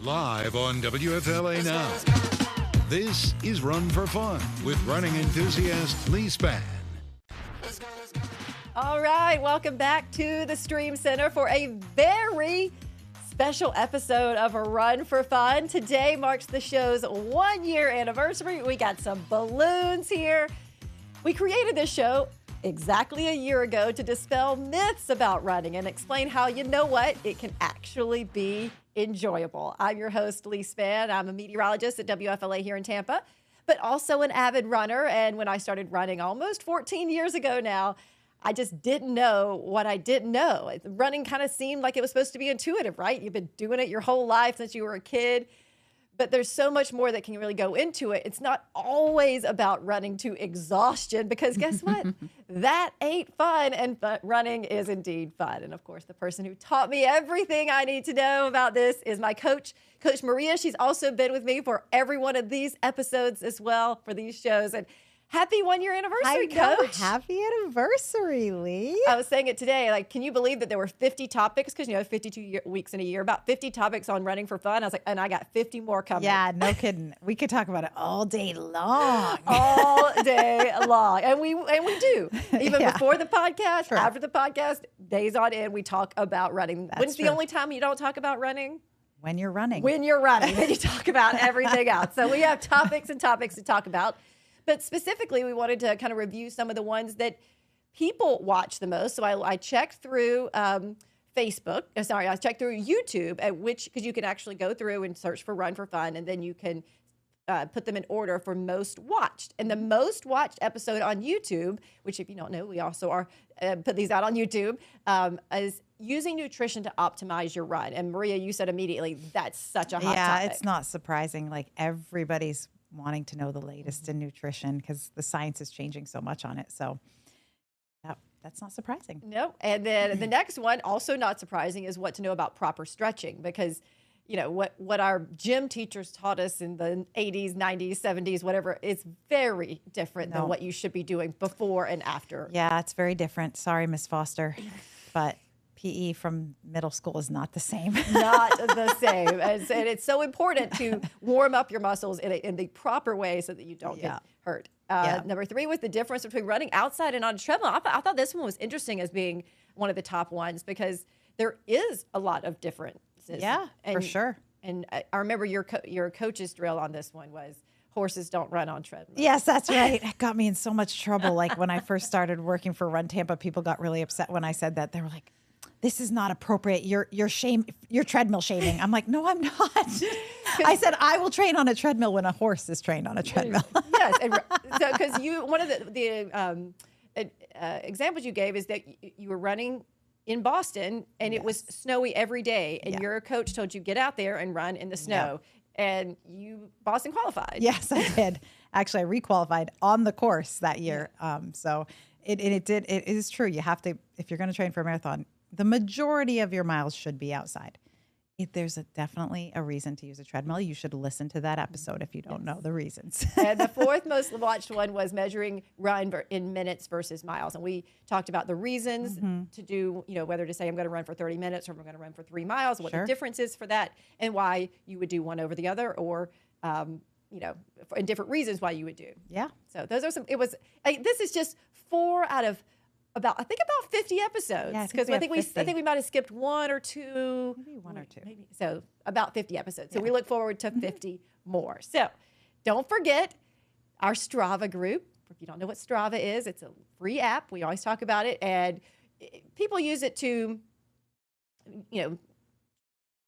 Live on WFLA Now. This is Run for Fun with running enthusiast Leigh Spann. All right, welcome back to the Stream Center for a very special episode of A Run for Fun. Today marks the show's 1-year anniversary. We got some balloons here. We created this show exactly a year ago to dispel myths about running and explain how, you know what, it can actually be enjoyable. I'm your host, Leigh Spann. I'm a meteorologist at WFLA here in Tampa, but also an avid runner. And when I started running almost 14 years ago now, I just didn't know what I didn't know. Running kind of seemed like it was supposed to be intuitive, right? You've been doing it your whole life since you were a kid. But there's so much more that can really go into it. It's not always about running to exhaustion because guess what? That ain't fun, and running is indeed fun. And of course, the person who taught me everything I need to know about this is my coach, Coach Maria. She's also been with me for every one of these episodes as well for these shows. And happy 1-year anniversary, Coach. Happy anniversary, Leigh. I was saying it today. Like, can you believe that there were 50 topics? Because, 52 weeks in a year, about 50 topics on running for fun. I was like, and I got 50 more coming. Yeah, no kidding. We could talk about it all day long. All day long. And we do. Even before the podcast, after the podcast, days on end, we talk about running. When's the only time you don't talk about running? When you're running. When you're running. Then you talk about everything else. So we have topics and topics to talk about. But specifically, we wanted to kind of review some of the ones that people watch the most. So I checked through Facebook. I checked through YouTube, because you can actually go through and search for Run for Fun, and then you can put them in order for most watched. And the most watched episode on YouTube, which if you don't know, we also are put these out on YouTube, is using nutrition to optimize your run. And Maria, you said immediately that's such a hot topic. Yeah, it's not surprising. Like everybody's wanting to know the latest in nutrition because the science is changing so much on it. So that's not surprising. No. And then the next one, also not surprising, is what to know about proper stretching, because what our gym teachers taught us in the 80s, 90s, 70s, whatever, is very different than what you should be doing before and after. Yeah, it's very different. Sorry, Miss Foster, but PE from middle school is not the same. Not the same. And it's so important to warm up your muscles in the proper way so that you don't get hurt. Number 3 was the difference between running outside and on a treadmill. I thought this one was interesting as being one of the top ones because there is a lot of differences. Yeah, for sure. And I remember your coach's drill on this one was horses don't run on treadmills. Yes, that's right. It got me in so much trouble. Like when I first started working for Run Tampa, people got really upset when I said that. They were like, this is not appropriate. You're treadmill shaming. I'm like, no, I'm not. I said I will train on a treadmill when a horse is trained on a treadmill. Yes, and so because one of the examples you gave is that you were running in Boston and it was snowy every day, and your coach told you get out there and run in the snow, and you Boston qualified. Yes, I did. Actually, I requalified on the course that year. So it is true. You have to, if you're going to train for a marathon, the majority of your miles should be outside. There's definitely a reason to use a treadmill. You should listen to that episode if you don't know the reasons. And the 4th most watched one was measuring run in minutes versus miles. And we talked about the reasons to do, whether to say I'm going to run for 30 minutes or I'm going to run for 3 miles, what the difference is for that, and why you would do one over the other, or, and different reasons why you would do. Yeah. So those are this is just 4 out of about 50 episodes. Yeah, because I think we might have skipped 1 or 2. Maybe 1 or 2. Maybe. So about 50 episodes. So we look forward to 50 more. So don't forget our Strava group. If you don't know what Strava is, it's a free app. We always talk about it. And people use it to,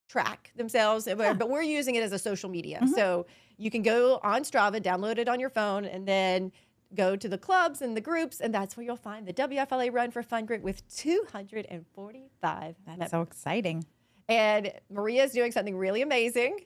track themselves. But we're using it as a social media. So you can go on Strava, download it on your phone, and then go to the clubs and the groups, and that's where you'll find the WFLA Run for Fun group with 245 members. So exciting. And Maria's doing something really amazing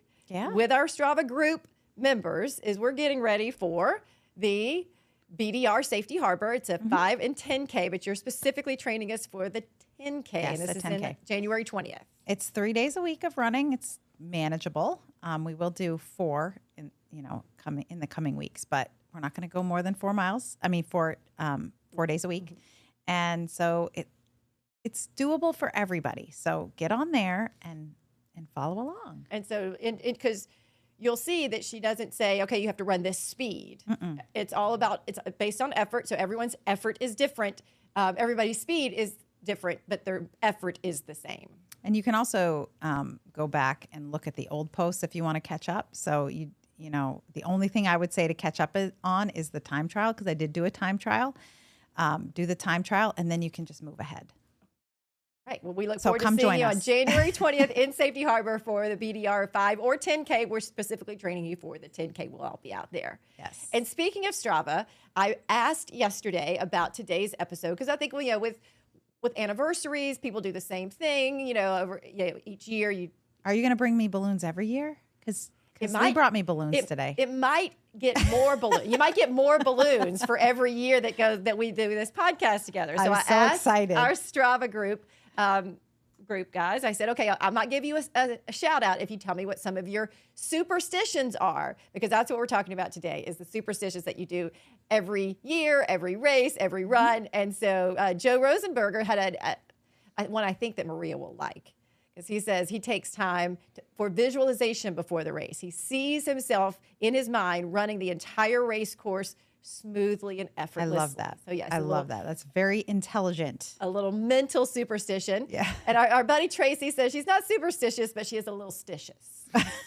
with our Strava group members is we're getting ready for the BDR Safety Harbor. It's a 5 and 10K, but you're specifically training us for the 10K. Yes, and this is 10K. in January 20th. It's 3 days a week of running. It's manageable. We will do 4 in the coming weeks, but we're not going to go more than 4 miles. 4 days a week. And so it's doable for everybody. So get on there and and follow along. And so, because you'll see that she doesn't say, okay, you have to run this speed. It's all about, it's based on effort. So everyone's effort is different. Everybody's speed is different, but their effort is the same. And you can also go back and look at the old posts if you want to catch up. So you know, the only thing I would say to catch up on is the time trial, because I did do a time trial. Do the time trial, and then you can just move ahead. Right. Well, we look forward to seeing you on January 20th in Safety Harbor for the BDR 5 or 10K. We're specifically training you for the 10K. We'll all be out there. Yes. And speaking of Strava, I asked yesterday about today's episode because I think, well, you know, with anniversaries, people do the same thing. You know, each year you. Are you going to bring me balloons every year? Because Leigh brought me balloons today. It might get more balloons. You might get more balloons for every year that we do this podcast together. So I asked excited. Our Strava group guys, I said, okay, I might give you a shout out if you tell me what some of your superstitions are, because that's what we're talking about today is the superstitions that you do every year, every race, every run. And so Joe Rosenberger had one I think that Maria will like. Because he says he takes time for visualization before the race. He sees himself in his mind running the entire race course smoothly and effortlessly. I love that. So yes, I love that. That's very intelligent. A little mental superstition. Yeah. And our buddy Tracy says she's not superstitious, but she is a little stitious.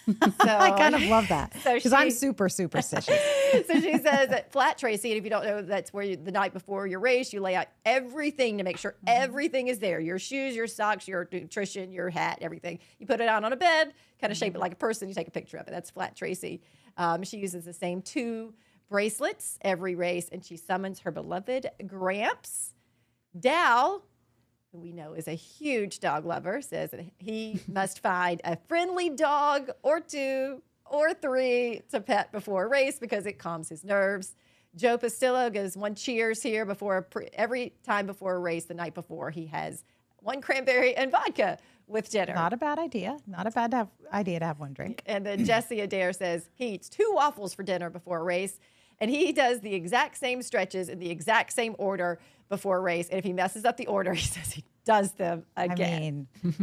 So, I kind of love that because I'm super superstitious. So she says that flat, Tracy, and if you don't know, that's where the night before your race, you lay out everything to make sure everything is there. Your shoes, your socks, your nutrition, your hat, everything. You put it out on a bed, kind of shape it like a person. You take a picture of it. That's flat, Tracy. She uses the same 2 bracelets every race, and she summons her beloved Gramps. Dal, who we know is a huge dog lover, says that he must find a friendly dog or 2 or 3 to pet before a race because it calms his nerves. Joe Pastillo gives 1 cheers here every time before a race. The night before, he has 1 cranberry and vodka with dinner. Not a bad idea. Not a bad idea to have 1 drink. And then Jesse Adair says he eats 2 waffles for dinner before a race. And he does the exact same stretches in the exact same order before a race. And if he messes up the order, he says he does them again. I mean,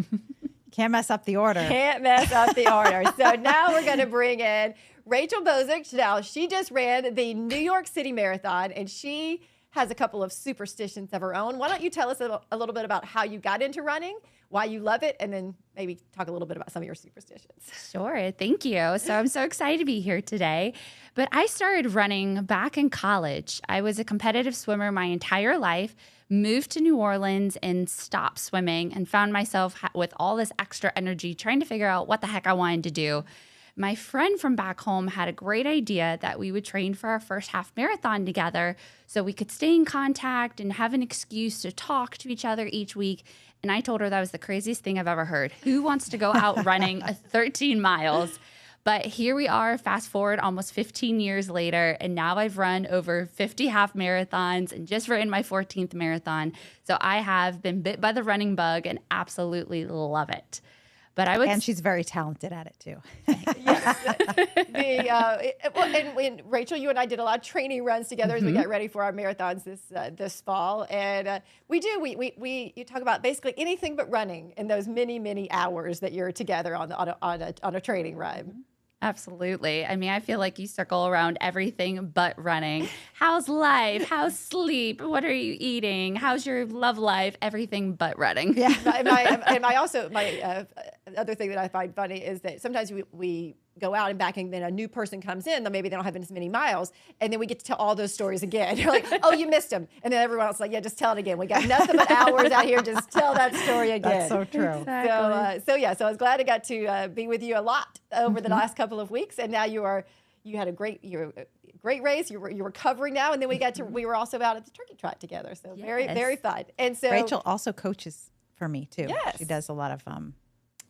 can't mess up the order. Can't mess up the order. So now we're going to bring in Rachel Bozick. Now, she just ran the New York City Marathon, and she has a couple of superstitions of her own. Why don't you tell us a little bit about how you got into running, why you love it, and then maybe talk a little bit about some of your superstitions. Sure. Thank you. So I'm so excited to be here today. But I started running back in college. I was a competitive swimmer my entire life, moved to New Orleans and stopped swimming and found myself with all this extra energy trying to figure out what the heck I wanted to do. My friend from back home had a great idea that we would train for our first half marathon together so we could stay in contact and have an excuse to talk to each other each week. And I told her that was the craziest thing I've ever heard. Who wants to go out running 13 miles? But here we are, fast forward almost 15 years later, and now I've run over 50 half marathons and just ran my 14th marathon. So I have been bit by the running bug and absolutely love it. But and she's very talented at it too. And Rachel, you and I did a lot of training runs together as we got ready for our marathons this fall, and we you talk about basically anything but running in those many hours that you're together on a training run. Absolutely. I mean, I feel like you circle around everything but running. How's life? How's sleep? What are you eating? How's your love life? Everything but running. Yeah. My other thing that I find funny is that sometimes we go out and back, and then a new person comes in, then maybe they don't have as many miles, and then we get to tell all those stories again. You're like, oh, you missed them. And then everyone else is like, yeah, just tell it again. We got nothing but hours out here. Just tell that story again. That's so true. Exactly. So I was glad I got to be with you a lot over the last couple of weeks. And now you had a great race. You're recovering now. And then we were also out at the turkey trot together. So Yes. very fun. And so Rachel also coaches for me too. Yes. She does a lot of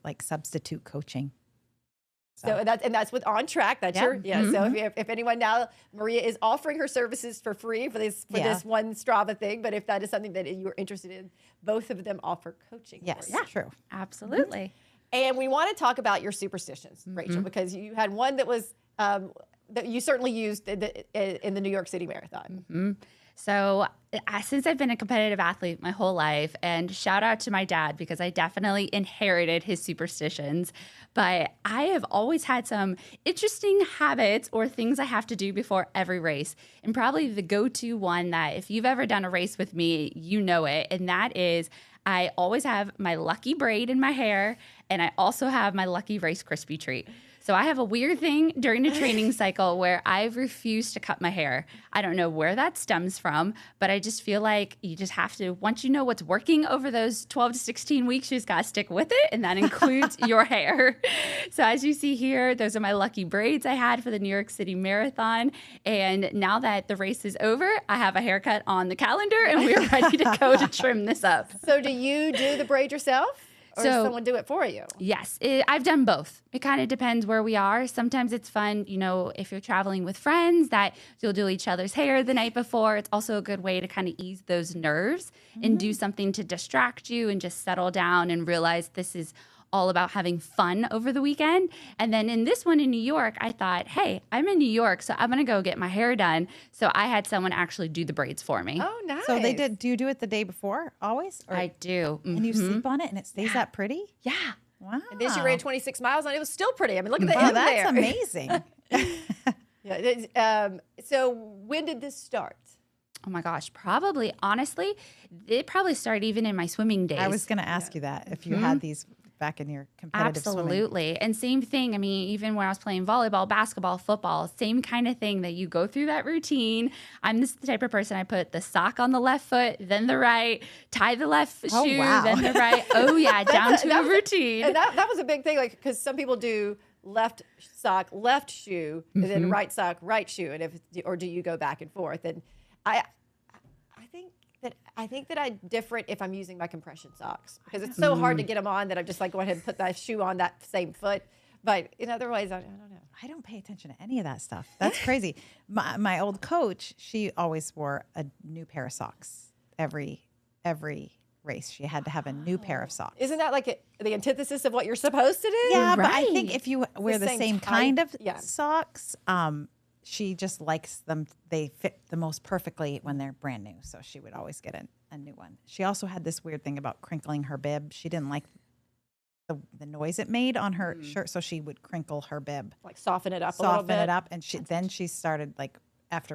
like substitute coaching. So that's with On Track. That's So if anyone now, Maria is offering her services for free for this one Strava thing. But if that is something that you're interested in, both of them offer coaching. Yes, for you. true. Absolutely. And we want to talk about your superstitions, Rachel, because you had one that was that you certainly used in the New York City Marathon. So, since I've been a competitive athlete my whole life, and shout out to my dad because I definitely inherited his superstitions, but I have always had some interesting habits or things I have to do before every race. And probably the go-to one that if you've ever done a race with me, you know it, and that is I always have my lucky braid in my hair, and I also have my lucky Rice Krispie treat. So I have a weird thing during a training cycle where I refuse to cut my hair. I don't know where that stems from, but I just feel like you just have to, once you know what's working over those 12 to 16 weeks, you just got to stick with it, and that includes your hair. So as you see here, those are my lucky braids I had for the New York City Marathon. And now that the race is over, I have a haircut on the calendar, and we are ready to go to trim this up. So do you do the braid yourself? Or does someone do it for you? Yes, I've done both. It kind of depends where we are. Sometimes it's fun, if you're traveling with friends that you'll do each other's hair the night before. It's also a good way to kind of ease those nerves and do something to distract you and just settle down and realize this is all about having fun over the weekend. And then in this one in New York, I thought, hey, I'm in New York, so I'm going to go get my hair done. So I had someone actually do the braids for me. Oh, nice. So they did. Do you do it the day before always? Or, I do. and you sleep on it and it stays that pretty? Yeah. Wow. And then she ran 26 miles and it was still pretty. I mean, look at the Wow, end that's there. amazing. Yeah. So when did this start? Oh my gosh, probably, honestly, it probably started even in my swimming days. I was going to ask you that if you had these back in your competitive swimming. Absolutely. And same thing. I mean, even when I was playing volleyball, basketball, football, same kind of thing that you go through that routine. I'm the type of person I put the sock on the left foot, then the right, tie the left shoe, then the right. Oh yeah, down to a routine. And that was a big thing, like, because some people do left sock, left shoe, and then right sock, right shoe. And or do you go back and forth? And I think that I'm different if I'm using my compression socks because it's so hard to get them on that I'm just like go ahead and put that shoe on that same foot. But in other ways, I don't know. I don't pay attention to any of that stuff. That's crazy. My old coach, she always wore a new pair of socks every race. She had to have a new pair of socks. Isn't that like the antithesis of what you're supposed to do? Yeah, Right. but I think if you wear the same kind of yeah. socks, she just likes them. They fit the most perfectly when they're brand new. So she would always get a new one. She also had this weird thing about crinkling her bib. She didn't like the noise it made on her shirt. So she would crinkle her bib. Like soften it up a little bit. Soften it up. And she started like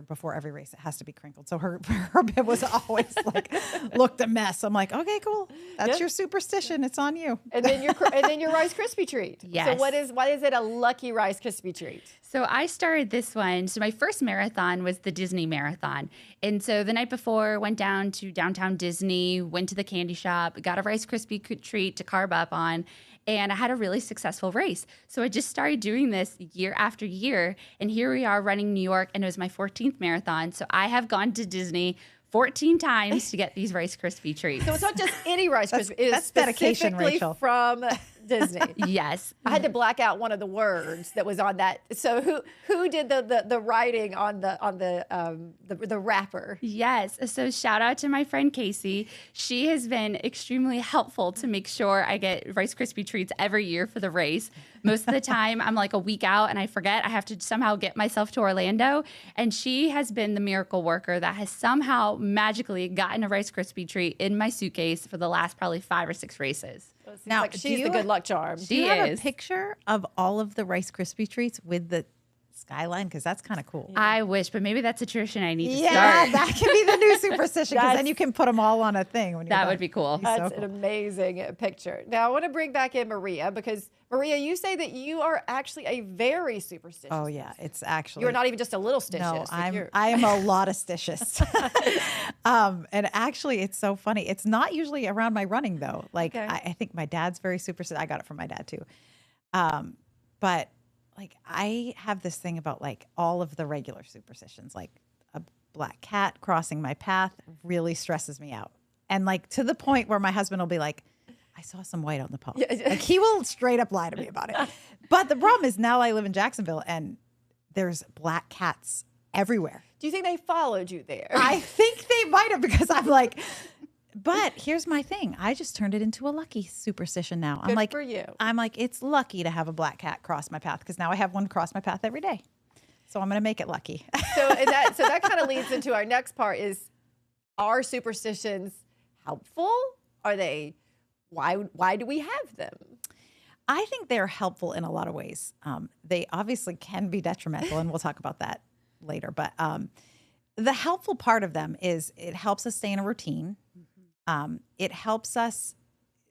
before every race, it has to be crinkled. So her bib was always like, looked a mess. I'm like, okay, cool. That's your superstition. It's on you. And then your Rice Krispie treat. Yes. So why is it a lucky Rice Krispie treat? So I started this one. So my first marathon was the Disney Marathon. And so the night before, went down to downtown Disney, went to the candy shop, got a Rice Krispie treat to carb up on, and I had a really successful race. So I just started doing this year after year. And here we are running New York, and it was my 14th marathon. So I have gone to Disney 14 times to get these Rice Krispie treats. So it's not just any Rice Krispie. It is that's dedication, specifically Rachel. From Disney. Yes. I had to black out one of the words that was on that. So who did the writing on the wrapper? Yes. So shout out to my friend Casey. She has been extremely helpful to make sure I get Rice Krispie treats every year for the race. Most of the time, I'm like a week out and I forget. I have to somehow get myself to Orlando. And she has been the miracle worker that has somehow magically gotten a Rice Krispie treat in my suitcase for the last probably 5 or 6 races. So it seems Now, like do she's you- the good luck charm. Do you have is. a picture of all of the Rice Krispie treats with the skyline? Because that's kind of cool. I wish, but maybe that's a tradition I need to Yeah, start. that can be the new superstition because then That's- you can put them all on a thing. When you're That done. would be cool. He's so That's cool. an amazing picture. Now I want to bring back in Maria because Maria, you say that you are actually a very superstitious. Oh yeah, it's actually. You're not even just a little stitious. No, like I am a lot of stitious. And actually, it's so funny. It's not usually around my running though. Like Okay. I think my dad's very superstitious. I got it from my dad too. But like I have this thing about like all of the regular superstitions, like a black cat crossing my path really stresses me out. And like to the point where my husband will be like, I saw some white on the pole. Yeah. Like he will straight up lie to me about it. But the problem is now I live in Jacksonville and there's black cats everywhere. Do you think they followed you there? I think they might have because I'm like, but here's my thing. I just turned it into a lucky superstition now. I'm Good like, for you. I'm like, it's lucky to have a black cat cross my path because now I have one cross my path every day. So I'm going to make it lucky. So that kind of leads into our next part is are superstitions helpful? Are they, why do we have them? I think they're helpful in a lot of ways. They obviously can be detrimental, and we'll talk about that later. But the helpful part of them is it helps us stay in a routine. It helps us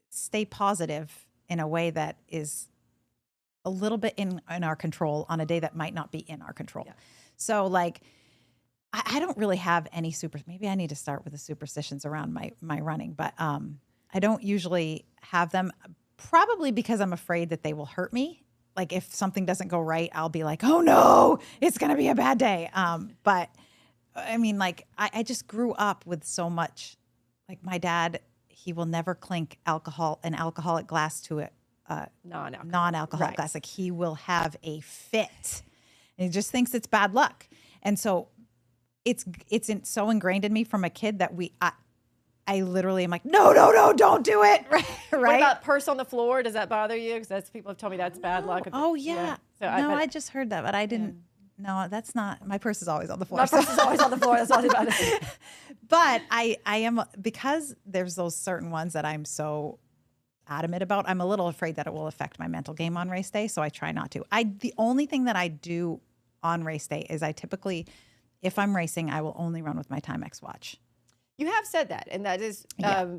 stay positive in a way that is a little bit in our control on a day that might not be in our control. Yeah. So like, I don't really have any maybe I need to start with the superstitions around my running, but I don't usually have them, probably because I'm afraid that they will hurt me. Like if something doesn't go right, I'll be like, oh no, it's going to be a bad day. But I mean, like I just grew up with so much, like my dad, he will never clink an alcoholic glass to a non-alcoholic glass. Like he will have a fit and he just thinks it's bad luck. And so it's so ingrained in me from a kid that I literally am like, no, don't do it. Right. What about purse on the floor? Does that bother you? Because people have told me that's bad luck. Oh yeah. So I just heard that, but I didn't. No, that's not. My purse is always on the floor. My purse is always on the floor. That's all about it. But I am, because there's those certain ones that I'm so adamant about. I'm a little afraid that it will affect my mental game on race day, so I try not to. The only thing that I do on race day is I typically, if I'm racing, I will only run with my Timex watch. You have said that, and that is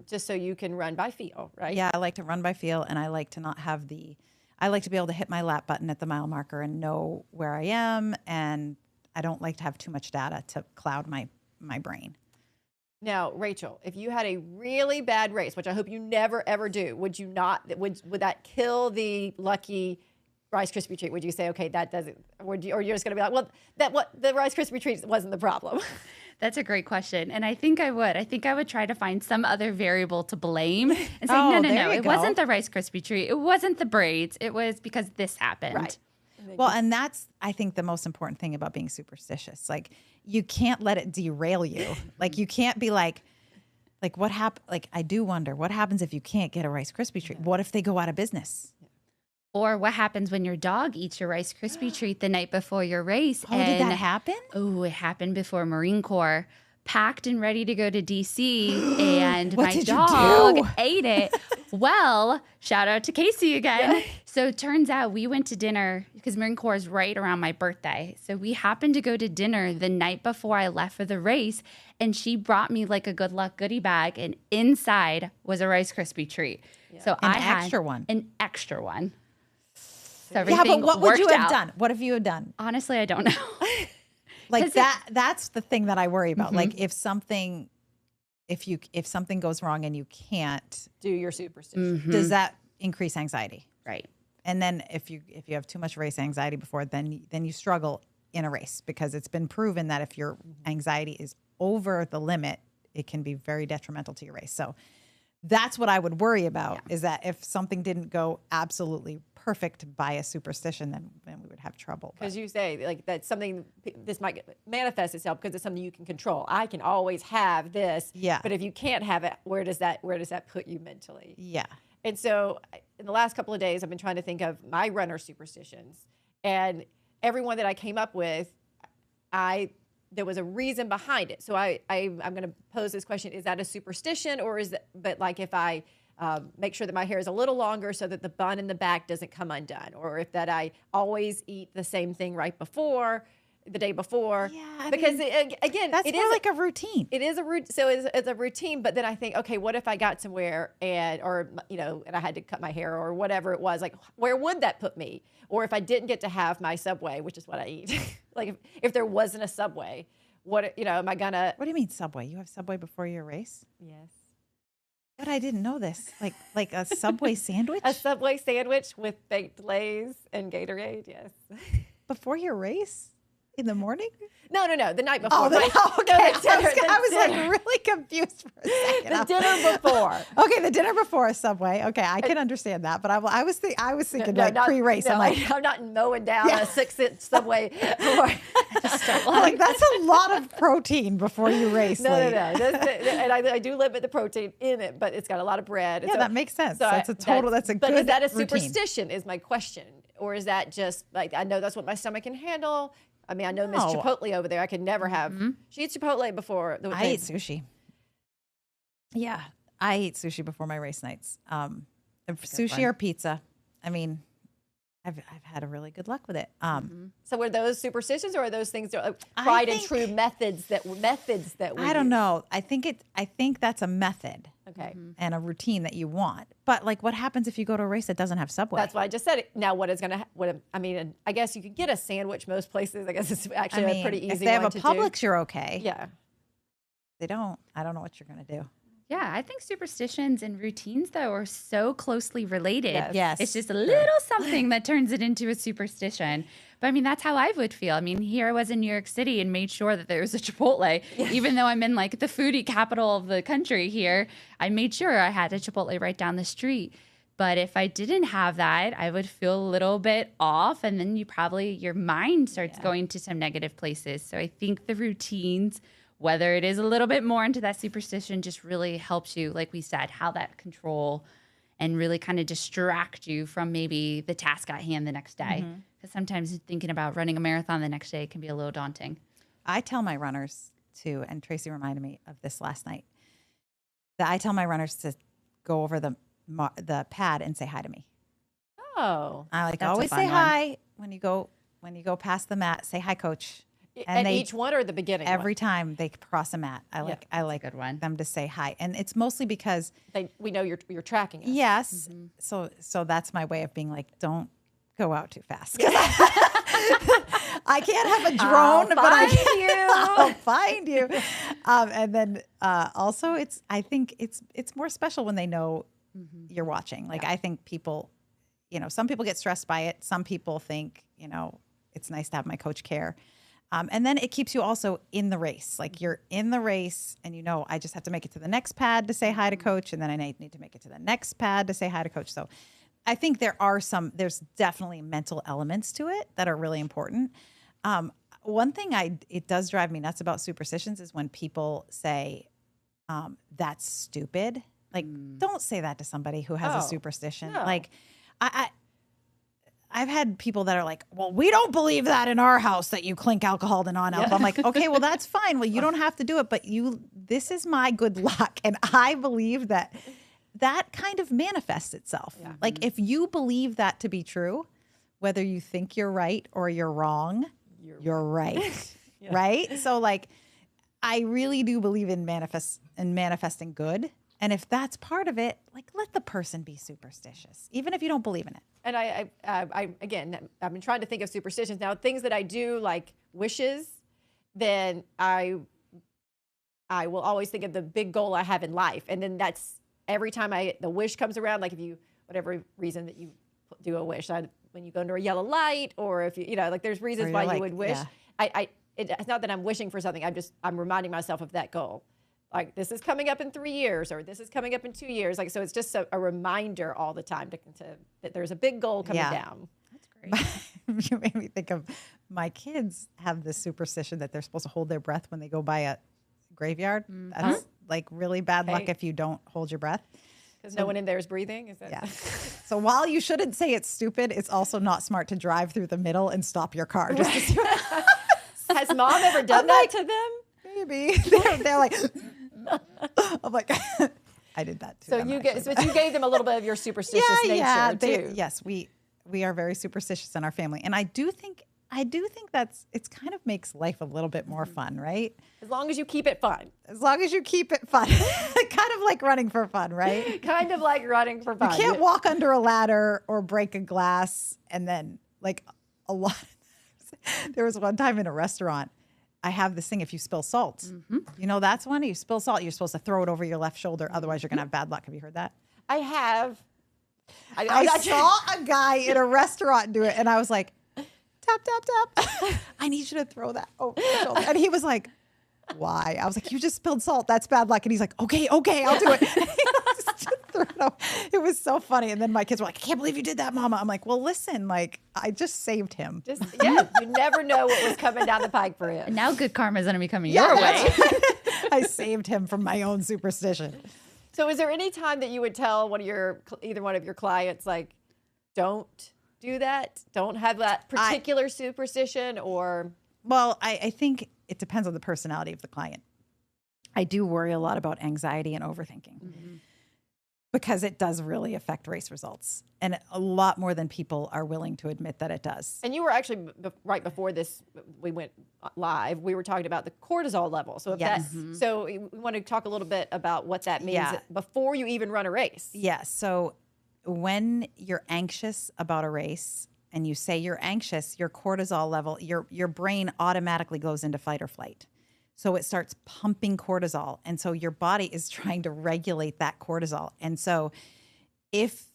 just so you can run by feel, right? Yeah, I like to run by feel, and I like to not have I like to be able to hit my lap button at the mile marker and know where I am, and I don't like to have too much data to cloud my brain. Now, Rachel, if you had a really bad race, which I hope you never ever do, would that kill the lucky Rice Krispie treat? Would you say, okay, that doesn't, or you're just going to be like, well, the Rice Krispie treat wasn't the problem? That's a great question. And I think I would try to find some other variable to blame and say, no, it wasn't the Rice Krispie treat. It wasn't the braids. It was because this happened. Right. Well, and that's, I think, the most important thing about being superstitious. Like, you can't let it derail you. Like, you can't be like what happened? Like, I do wonder, what happens if you can't get a Rice Krispie treat? What if they go out of business? Or what happens when your dog eats your Rice Krispie treat the night before your race? Oh, did that happen? Oh, it happened before Marine Corps. Packed and ready to go to DC, and my dog ate it. Well, shout out to Casey again. Yeah. So it turns out we went to dinner because Marine Corps is right around my birthday. So we happened to go to dinner the night before I left for the race, and she brought me like a good luck goodie bag, and inside was a Rice Krispie treat. Yeah. So I had an extra one. So yeah, but what would you have done? What have you have done? Honestly, I don't know. Like that's the thing that I worry about. Mm-hmm. Like if something goes wrong and you can't do your superstition, does that increase anxiety? Right. And then if you have too much race anxiety before, then you struggle in a race, because it's been proven that if your anxiety is over the limit, it can be very detrimental to your race. So that's what I would worry about, is that if something didn't go absolutely perfect by a superstition, then we would have trouble. Because you say like that's something, this might manifest itself because it's something you can control. I can always have this, but if you can't have it, where does that put you mentally? Yeah. And so in the last couple of days, I've been trying to think of my runner superstitions, and everyone that I came up with, there was a reason behind it. So I'm going to pose this question: is that a superstition, or is that? But like if I make sure that my hair is a little longer so that the bun in the back doesn't come undone, or if that I always eat the same thing the day before. Yeah, because again, that's more like a routine. It is a routine. So it's a routine. But then I think, okay, what if I got somewhere and I had to cut my hair or whatever it was? Like, where would that put me? Or if I didn't get to have my Subway, which is what I eat, like if there wasn't a Subway, am I gonna? What do you mean Subway? You have Subway before your race? Yes. But I didn't know this. Like a Subway sandwich? A Subway sandwich with baked Lay's and Gatorade, yes. Before your race? In the morning? No, the night before. Oh, okay. I was like really confused for a second. The dinner before. Okay, the dinner before a Subway. Okay, I can understand that, but I was thinking pre-race. No, I'm not mowing down a 6-inch Subway. Like that's a lot of protein before you race. No. And I do limit the protein in it, but it's got a lot of bread. Yeah, that makes sense. So that's a good routine. But is that a superstition is my question. Or is that just like, I know that's what my stomach can handle. I mean, I know Miss Chipotle over there. I could never have. She eats Chipotle before. I eat sushi. Yeah, I eat sushi before my race nights. If sushi one. or pizza. I mean, I've had a really good luck with it. So were those superstitions, or are those things that are tried and true methods that we I don't use? know. I think that's a method Okay. and a routine that you want. But like, what happens if you go to a race that doesn't have Subway? That's why I just said it. Now, what is going to, I mean, I guess you could get a sandwich most places. I guess it's actually a pretty easy if they have one a to Publix, you're okay. do. Yeah. They don't. I don't know what you're going to do. Yeah, I think superstitions and routines, though, are so closely related. Yes. It's just a little something that turns it into a superstition. But I mean, that's how I would feel. I mean, here I was in New York City and made sure that there was a Chipotle. Even though I'm in like the foodie capital of the country here, I made sure I had a Chipotle right down the street. But if I didn't have that, I would feel a little bit off. And then your mind starts going to some negative places. So I think the routines, whether it is a little bit more into that superstition, just really helps you, like we said, how that control and really kind of distract you from maybe the task at hand the next day. Because sometimes thinking about running a marathon the next day can be a little daunting. I tell my runners to, and Tracy reminded me of this last night, that I tell my runners to go over the pad and say hi to me. Oh. I That's a always fun say one. hi when you go past the mat. Say hi, coach. And each one or the beginning Every one? time they cross a mat, I like good one. them to say hi, and it's mostly because We know you're tracking us. yes, so that's my way of being like, don't go out too fast. I can't have a drone, but I'll find you. And then also, I think it's more special when they know you're watching. Like I think people, some people get stressed by it. Some people think, it's nice to have my coach care. And then it keeps you also in the race. Like you're in the race and I just have to make it to the next pad to say hi to coach. And then I need to make it to the next pad to say hi to coach. So I think there's definitely mental elements to it that are really important. One thing it does drive me nuts about superstitions is when people say, that's stupid. Like, don't say that to somebody who has a superstition. no. Like I've had people that are like, well, we don't believe that in our house that you clink alcohol to non-alcohol. I'm like, okay, well, that's fine. Well, you don't have to do it, but this is my good luck. And I believe that kind of manifests itself. Yeah. Like if you believe that to be true, whether you think you're right or you're wrong, you're right. Right? So like, I really do believe in manifesting good. And if that's part of it, like let the person be superstitious, even if you don't believe in it. And I've been trying to think of superstitions now. Things that I do, like wishes, then I will always think of the big goal I have in life, and then that's every time the wish comes around. Like if you, whatever reason that you do a wish, when you go under a yellow light, or if like there's reasons why you would wish. Yeah. It's not that I'm wishing for something. I'm reminding myself of that goal. Like this is coming up in 3 years, or this is coming up in 2 years. Like, so it's just a reminder all the time that there's a big goal coming down. That's great. You made me think of my kids have this superstition that they're supposed to hold their breath when they go by a graveyard. That's like really bad luck if you don't hold your breath. Because no one in there is breathing. Is that? Yeah. So while you shouldn't say it's stupid, it's also not smart to drive through the middle and stop your car. Just to see Has mom ever done that to them? maybe they're like, I'm like, I did that too. So you gave them a little bit of your superstitious nature too. Yes, we are very superstitious in our family, and I do think it's kind of makes life a little bit more fun, right? As long as you keep it fun. As long as you keep it fun, kind of like running for fun, right? Kind of like running for fun. You can't walk under a ladder or break a glass, and then like a lot. There was one time in a restaurant. I have this thing, if you spill salt, that's one. You spill salt, you're supposed to throw it over your left shoulder. Otherwise, you're going to have bad luck. Have you heard that? I have. I saw a guy in a restaurant do it, and I was like, tap, tap, tap. I need you to throw that over your shoulder. And he was like, why? I was like, you just spilled salt. That's bad luck. And he's like, okay, I'll do it. Just threw it over. It was so funny. And then my kids were like, I can't believe you did that, Mama. I'm like, well, listen, like, I just saved him. You never know what was coming down the pike for him. And now good karma is going to be coming your way. I saved him from my own superstition. So is there any time that you would tell either one of your clients, like, don't do that? Don't have that particular superstition, or? Well, I think it depends on the personality of the client. I do worry a lot about anxiety and overthinking because it does really affect race results, and a lot more than people are willing to admit that it does. And you were actually right before this, we went live. We were talking about the cortisol level. So if Yes. that, so we want to talk a little bit about what that means before you even run a race. Yeah. So when you're anxious about a race and you say you're anxious, your cortisol level, your brain automatically goes into fight or flight. So it starts pumping cortisol. And so your body is trying to regulate that cortisol. And so if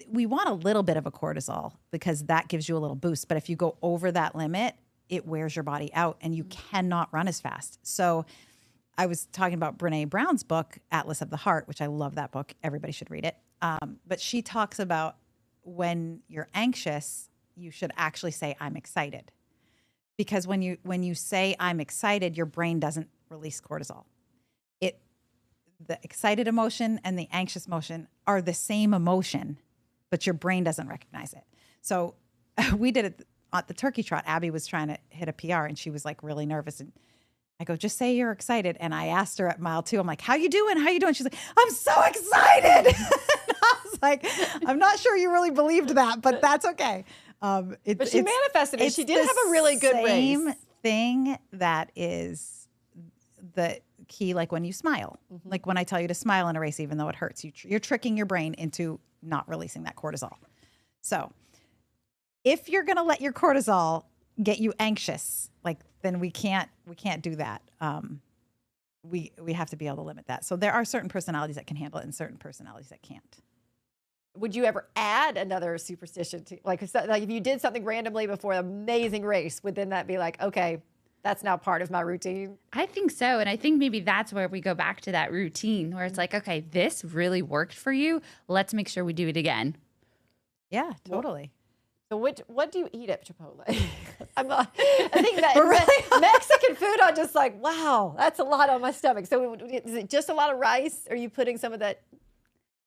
we want a little bit of a cortisol because that gives you a little boost, but if you go over that limit, it wears your body out and you cannot run as fast. So I was talking about Brené Brown's book, Atlas of the Heart, which I love that book. Everybody should read it. But she talks about when you're anxious, you should actually say, I'm excited. Because when you say I'm excited, your brain doesn't release cortisol. The excited emotion and the anxious emotion are the same emotion, but your brain doesn't recognize it. So we did it at the turkey trot. Abby was trying to hit a PR and she was like really nervous. And I go, just say you're excited. And I asked her at mile 2, I'm like, how you doing? How you doing? She's like, I'm so excited. I was like, I'm not sure you really believed that, but that's okay. But she manifested it. She did have a really good race. Same thing that is the key, like when you smile. Like when I tell you to smile in a race, even though it hurts, you're tricking your brain into not releasing that cortisol. So if you're going to let your cortisol get you anxious, like then we can't do that. We have to be able to limit that. So there are certain personalities that can handle it and certain personalities that can't. Would you ever add another superstition to, like if you did something randomly before an amazing race, would then that be like, okay, that's now part of my routine? I think so. And I think maybe that's where we go back to that routine where it's like, okay, this really worked for you. Let's make sure we do it again. Yeah, totally. So what do you eat at Chipotle? I think that Mexican food, I'm just like, wow, that's a lot on my stomach. So is it just a lot of rice? Are you putting some of that?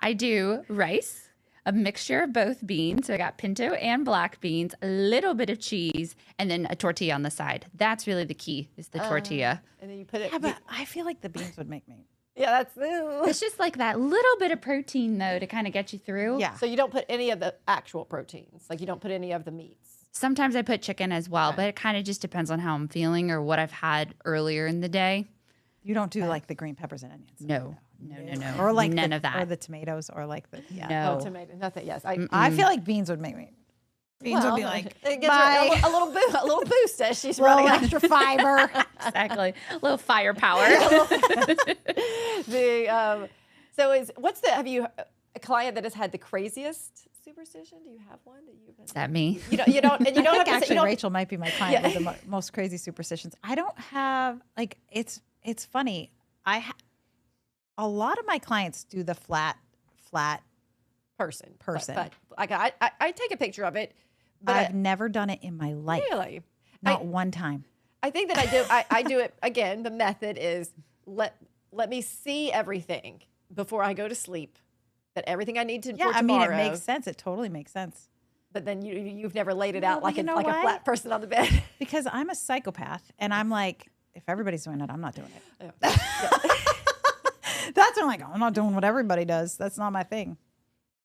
I do rice, a mixture of both beans. So I got pinto and black beans, a little bit of cheese, and then a tortilla on the side. That's really the key, is the tortilla. And then you put it. Yeah, but I feel like the beans would make me. Yeah, it's just like that little bit of protein, though, to kind of get you through. Yeah. So you don't put any of the actual proteins. Like you don't put any of the meats. Sometimes I put chicken as well, but it kind of just depends on how I'm feeling or what I've had earlier in the day. You don't do like the green peppers and onions. No. Or like none of that. Or the tomatoes or like the, No. Oh, tomato, nothing, yes. I feel like beans would make me. Beans would be like, it gives her a little boost as she's little running. extra fiber. Exactly. A little firepower. Have you a client that has had the craziest superstition? Do you have one that you've been? Is that me? You don't I think have to actually say, Rachel might be my client with the most crazy superstitions. I don't have like it's funny. A lot of my clients do the flat person. Person. But I take a picture of it. But I've never done it in my life. Really? Not one time. I think that I do it again. The method is let me see everything before I go to sleep. That everything I need to for tomorrow. It makes sense. It totally makes sense. But then you've never laid it out like a flat person on the bed. Because I'm a psychopath, and I'm like, if everybody's doing it, I'm not doing it. Yeah. That's when I'm like, I'm not doing what everybody does. That's not my thing.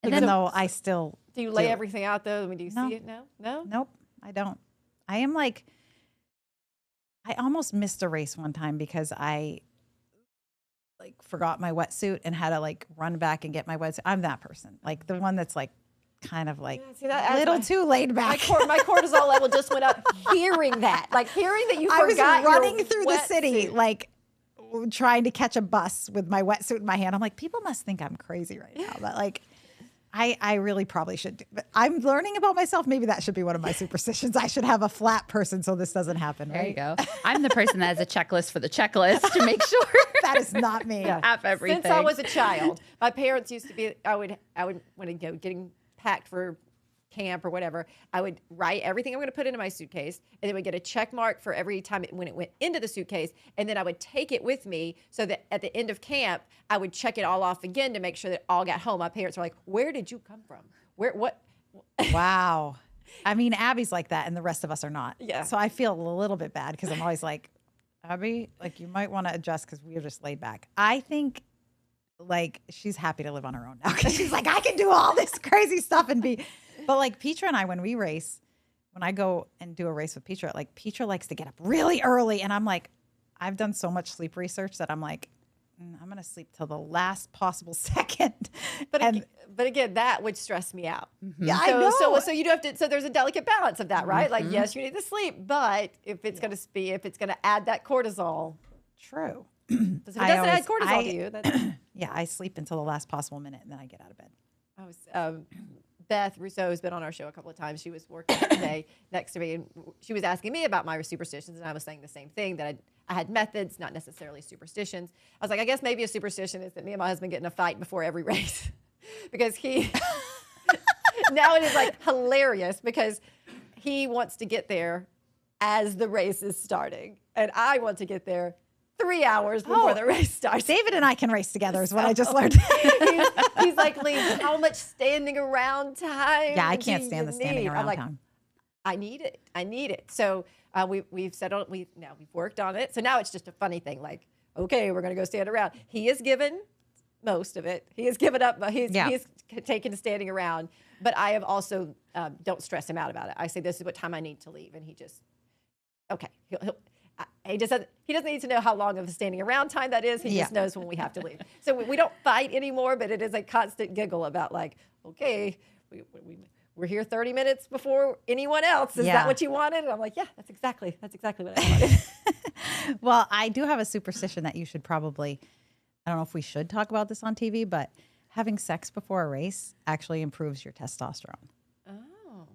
Even though I still do you lay everything out though? I mean, do you No. see it now? No? Nope, I don't. I am like, I almost missed a race one time because I like forgot my wetsuit and had to like run back and get my wetsuit. I'm that person, like the one that's like kind of like a little too laid back. My cortisol level just went up hearing that. Like hearing that you forgot I was running through the wetsuit. city like trying to catch a bus with my wetsuit in my hand. I'm like, people must think I'm crazy right now. But like, I really probably should do. But I'm learning about myself. Maybe that should be one of my superstitions. I should have a flat person so this doesn't happen. There right? you go. I'm the person that has a checklist for the checklist to make sure That is not me. have everything. Since I was a child, my parents used to be. I would when I go getting packed for camp or whatever, I would write everything I'm going to put into my suitcase, and then would get a check mark for every time when it went into the suitcase, and then I would take it with me so that at the end of camp, I would check it all off again to make sure that it all got home. My parents were like, "Where did you come from? What?" Wow. I mean, Abby's like that, and the rest of us are not. Yeah. So I feel a little bit bad because I'm always like, Abby, like you might want to adjust because we are just laid back. I think like she's happy to live on her own now because she's like, I can do all this crazy stuff and be. But like Petra and I, when we race, when I go and do a race with Petra, like Petra likes to get up really early. And I'm like, I've done so much sleep research that I'm like, I'm going to sleep till the last possible second. But again, that would stress me out. Yeah, I know. So you do have to. So there's a delicate balance of that, right? Like, yes, you need to sleep, but if it's going to add that cortisol, True. because if it doesn't add cortisol to you, then yeah, I sleep until the last possible minute and then I get out of bed. I was. Beth Rousseau has been on our show a couple of times. She was working today next to me, and she was asking me about my superstitions, and I was saying the same thing, that I had methods, not necessarily superstitions. I was like, I guess maybe a superstition is that me and my husband get in a fight before every race, because now it is like hilarious because he wants to get there as the race is starting, and I want to get there 3 hours before the race starts. David and I can race together is what I just learned. he's like, Leigh, how much standing around time? Yeah, I can't stand the standing around time. I need it. So we've settled. We've worked on it. So now it's just a funny thing. Like, okay, we're going to go stand around. He has given most of it. He has given up. He's taken to standing around. But I have also don't stress him out about it. I say, this is what time I need to leave, and he just okay. He doesn't need to know how long of a standing around time that is. He just knows when we have to leave. So we don't fight anymore, but it is a constant giggle about like, okay, we're here 30 minutes before anyone else. Is that what you wanted? And I'm like, yeah, that's exactly what I wanted. Well, I do have a superstition that you should probably, I don't know if we should talk about this on TV, but having sex before a race actually improves your testosterone. Oh.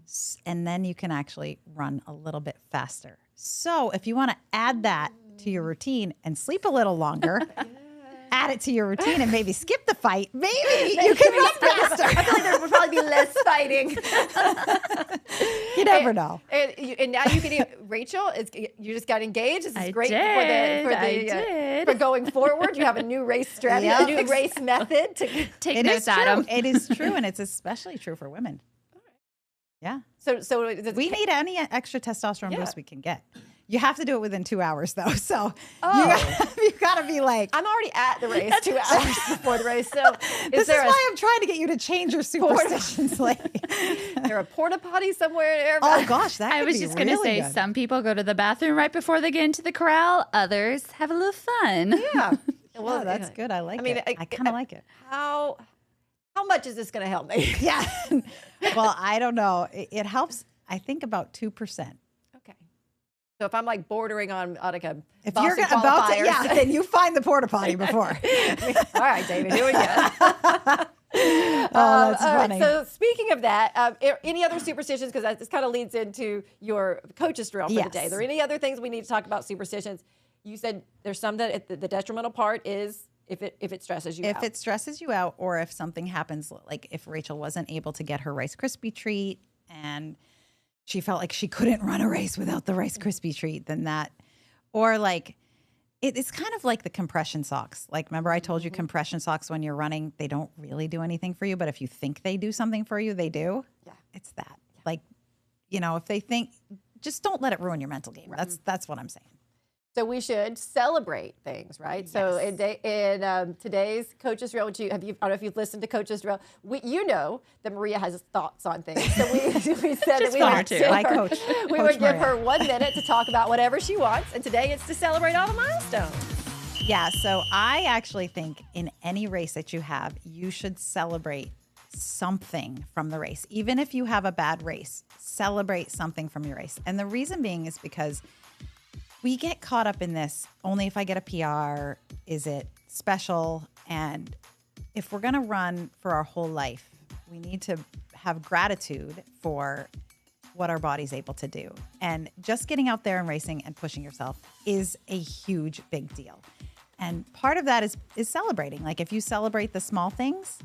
And then you can actually run a little bit faster. So if you want to add that to your routine and sleep a little longer, add it to your routine and maybe skip the fight, maybe you can run faster. I feel like there would probably be less fighting. You never know. And now you can, Rachel, you just got engaged. This is great for going forward. You have a new race strategy, a new race method to take notes, Adam. It is true, and it's especially true for women. Yeah. So we need any extra testosterone boost we can get. You have to do it within 2 hours, though. So you got to be like, I'm already at the race 2 hours before the race. So this is why I'm trying to get you to change your superstitions. Like, there a porta potty somewhere? Oh gosh, that I was just going to say, good. Some people go to the bathroom right before they get into the corral. Others have a little fun. Yeah. Well, that's good. I like it. I kind of like it. How much is this going to help me? Yeah. Well, I don't know. It helps, I think, about 2%. Okay. So if I'm like bordering on like a if you're about to, then you find the porta potty before. All right, David, here we go. That's funny. Right, so speaking of that, any other superstitions? Because this kind of leads into your coach's drill for the day. Are there any other things we need to talk about superstitions? You said there's some that the detrimental part is if it stresses you out. If it stresses you out, or if something happens, like if Rachel wasn't able to get her Rice Krispie treat and she felt like she couldn't run a race without the Rice Krispie treat, then that, or like, it's kind of like the compression socks. Like, remember I told you compression socks when you're running, they don't really do anything for you, but if you think they do something for you, they do. Yeah. It's that. Yeah. Like, if they think, just don't let it ruin your mental game. Right. That's what I'm saying. So we should celebrate things, right? Yes. So in today's Coach's Drill, I don't know if you've listened to Coach's Drill, you know that Maria has thoughts on things. So we said that we would give her 1 minute to talk about whatever she wants. And today it's to celebrate all the milestones. Yeah, so I actually think in any race that you have, you should celebrate something from the race. Even if you have a bad race, celebrate something from your race. And the reason being is because we get caught up in this, only if I get a PR, is it special? And if we're going to run for our whole life, we need to have gratitude for what our body's able to do. And just getting out there and racing and pushing yourself is a huge, big deal. And part of that is celebrating. Like if you celebrate the small things,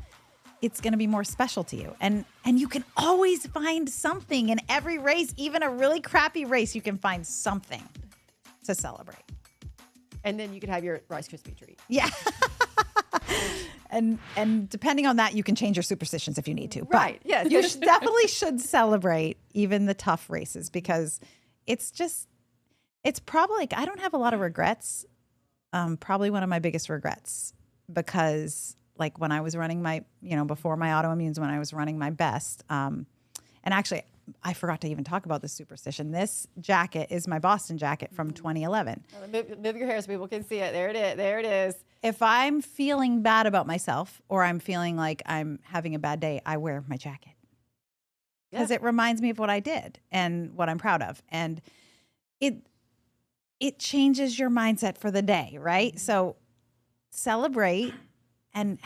it's going to be more special to you. And you can always find something in every race, even a really crappy race, you can find something to celebrate. And then you can have your Rice Krispie treat. Yeah. and depending on that, you can change your superstitions if you need to. Right. Yes. You definitely should celebrate even the tough races, because it's just, It's probably like I don't have a lot of regrets. Probably one of my biggest regrets because like when I was running my, before my autoimmunes, when I was running my best, and actually I forgot to even talk about the superstition. This jacket is my Boston jacket from 2011. Move your hair so people can see it. There it is. There it is. If I'm feeling bad about myself or I'm feeling like I'm having a bad day, I wear my jacket because it reminds me of what I did and what I'm proud of. And it changes your mindset for the day, right? So celebrate and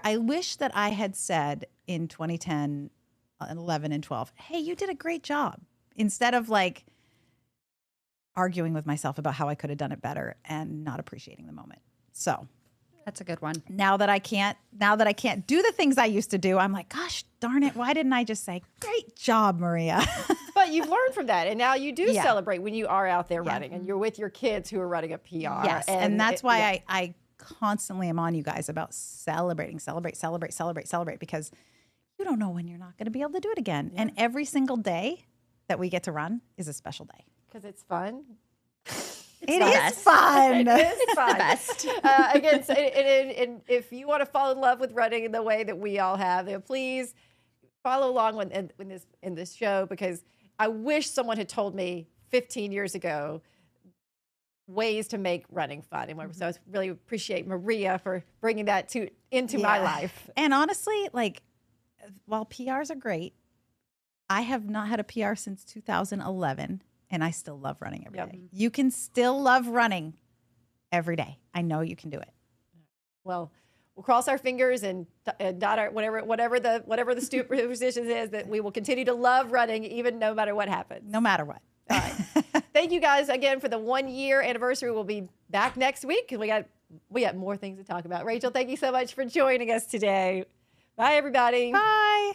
I wish that I had said in 2010, 11 and 12, hey, you did a great job, instead of like arguing with myself about how I could have done it better and not appreciating the moment. So That's a good one. now that I can't do the things I used to do, I'm like, gosh, darn it. Why didn't I just say, great job, Maria? But you've learned from that. And now you do Yeah. celebrate when you are out there running and you're with your kids who are running a PR. Yes. And that's why I constantly am on you guys about celebrate, because you don't know when you're not going to be able to do it again. And every single day that we get to run is a special day. Because it's fun. It is fun. It's fun. The best. Again, and if you want to fall in love with running in the way that we all have, then please follow along in this show, because I wish someone had told me 15 years ago ways to make running fun. And so I really appreciate Maria for bringing that into my life. And honestly, like, while PRs are great, I have not had a PR since 2011. And I still love running every day. You can still love running every day. I know you can do it. Well, we'll cross our fingers and dot our whatever the superstitions is, that we will continue to love running even no matter what happens. No matter what. All right. Thank you guys again for the 1 year anniversary. We'll be back next week because we got more things to talk about. Rachel, thank you so much for joining us today. Bye, everybody. Bye.